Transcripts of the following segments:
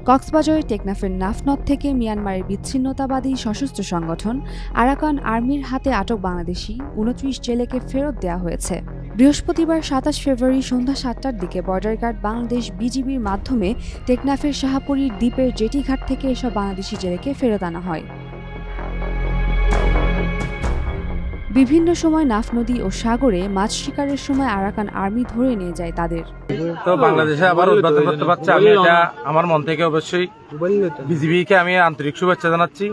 কক্সবাজারের টেকনাফের নাফনদ থেকে মিয়ানমারের বিচ্ছিন্নতাবাদী সশস্ত্র সংগঠন আরাকান আর্মির হাতে আটক বাংলাদেশি ২৯ জেলেকে ফেরত দেওয়া হয়েছে। বৃহস্পতিবার ২৭ ফেব্রুয়ারি সন্ধ্যা ৭টার দিকে বর্ডার গার্ড বাংলাদেশ বিজিবির মাধ্যমে টেকনাফের শাহপুরীর দ্বীপের জেটিঘাট থেকে এসব বাংলাদেশি জেলেকে ফেরত আনা হয়। বিভিন্ন সময় নাফ নদী ও সাগরে মাছ শিকারের সময় আরাকান আর্মি ধরে নিয়ে যায় তাদের। তো বাংলাদেশে আবার উদ্বোধন করতে পারছে, আমি এটা আমার মন থেকে অবশ্যই বিজিবিকে আমি আন্তরিক শুভেচ্ছা জানাচ্ছি।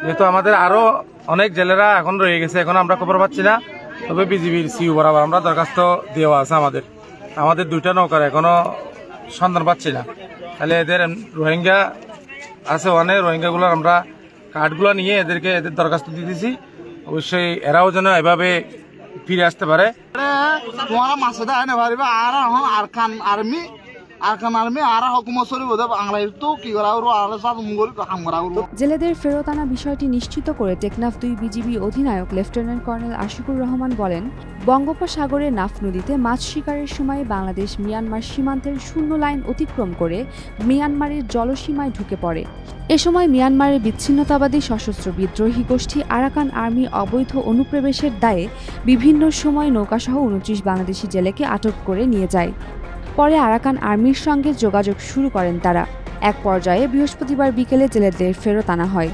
যেহেতু আমাদের আরো অনেক জেলেরা এখন রয়ে গেছে, এখন আমরা খবর পাচ্ছি না, তবে বিজিবির সিইও বরাবর আমরা দরখাস্ত দেওয়া আছে। আমাদের দুইটা নৌকার এখনো সন্ধান পাচ্ছি না। তাহলে এদের রোহিঙ্গা আছে, অনেক রোহিঙ্গাগুলোর আমরা কার্ডগুলো নিয়ে এদের দরখাস্ত দিতেছি। অবশ্যই এরাও যেন এভাবে ফিরে আসতে পারে। জেলেদের ফেরত আনা বিষয়টি নিশ্চিত করে টেকনাফ ২ বিজিবি অধিনায়ক লেফটেন্যান্ট কর্নেল আশিকুর রহমান বলেন, বঙ্গোপসাগরে নাফ নদীতে মাছ শিকারের সময় বাংলাদেশ মিয়ানমার সীমান্তের শূন্য লাইন অতিক্রম করে মিয়ানমারের জলসীমায় ঢুকে পড়ে। এ সময় মিয়ানমারের বিচ্ছিন্নতাবাদী সশস্ত্র বিদ্রোহী গোষ্ঠী আরাকান আর্মি অবৈধ অনুপ্রবেশের দায়ে বিভিন্ন সময় নৌকাসহ ২৯ বাংলাদেশি জেলেকে আটক করে নিয়ে যায়। পরে আরাকান আর্মির সঙ্গে যোগাযোগ শুরু করেন তারা। এক পর্যায়ে বৃহস্পতিবার বিকেলে জেলেদের ফেরত আনা হয়।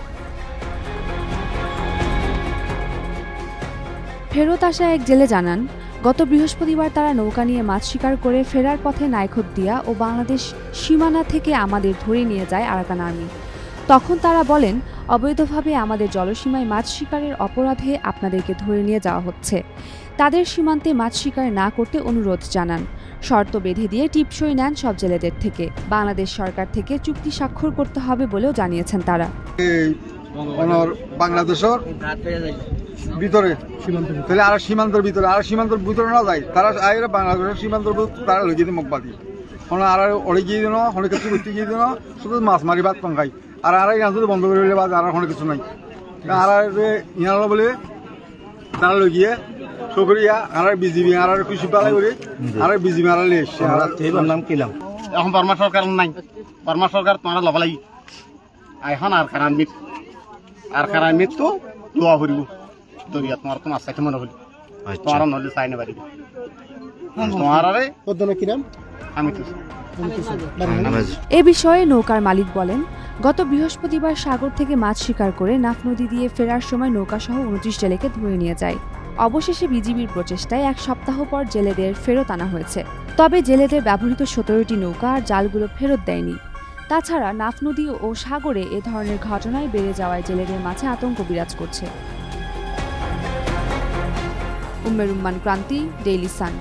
ফেরত আসা এক জেলে জানান, গত বৃহস্পতিবার তারা নৌকা নিয়ে মাছ শিকার করে ফেরার পথে নাইখোদ্দিয়া ও বাংলাদেশ সীমানা থেকে আমাদের ধরে নিয়ে যায় আরাকান আর্মি। তখন তারা বলেন, অবৈধভাবে আমাদের জলসীমায় মাছ শিকারের অপরাধে আপনাদেরকে ধরে নিয়ে যাওয়া হচ্ছে। তাদের সীমান্তে মাছ শিকার না করতে অনুরোধ জানান। শর্ত বেঁধে দিয়ে টিপসই নেন সব জেলেদের থেকে। বাংলাদেশ সরকার থেকে চুক্তি স্বাক্ষর করতে হবে বলেও জানিয়েছেন তারা। বাংলাদেশের ভিতরে সীমান্তের ভিতরে না যায়, তারা বাংলাদেশের সীমান্তের তারা লইয়ে দিন মুখবাদী আর অড়ে গিয়ে দিন, অনেক কিছু করতে গিয়ে দিন, শুধু মাছ মারি ভাত কম খাই। আর যদি বন্ধ করে দিলে আর অনেক কিছু নাই। আর ইনারা বলে তারা লই গিয়ে সকরিয়া আর বিজিবি আর কৃষি পালাই করে আর বিজিবি আর নাম কিলাম। এখন বার্মা সরকার নাই, বার্মা সরকার তোমার লব লাগি এখন আর খারাপ তো লোয়া করিব দরিয়া তোমার তো মাছ চাইতে মনে হলি তোমার নদী চাই না পারিব তোমার কিরাম আমি তো। এ বিষয়ে নৌকার মালিক বলেন, গত বৃহস্পতিবার সাগর থেকে মাছ শিকার করে নাফ নদী দিয়ে ফেরার সময় নৌকাসহ ২৯ জেলেকে ধরে নিয়ে যায়। অবশেষে বিজিবির প্রচেষ্টায় এক সপ্তাহ পর জেলেদের ফেরত আনা হয়েছে। তবে জেলেদের ব্যবহৃত ১৭টি নৌকা আর জালগুলো ফেরত দেয়নি। তাছাড়া নাফ নদী ও সাগরে এ ধরনের ঘটনায় বেড়ে যাওয়ায় জেলেদের মাঝে আতঙ্ক বিরাজ করছে। উম্মের উম্মান ক্রান্তি, ডেইলি সান।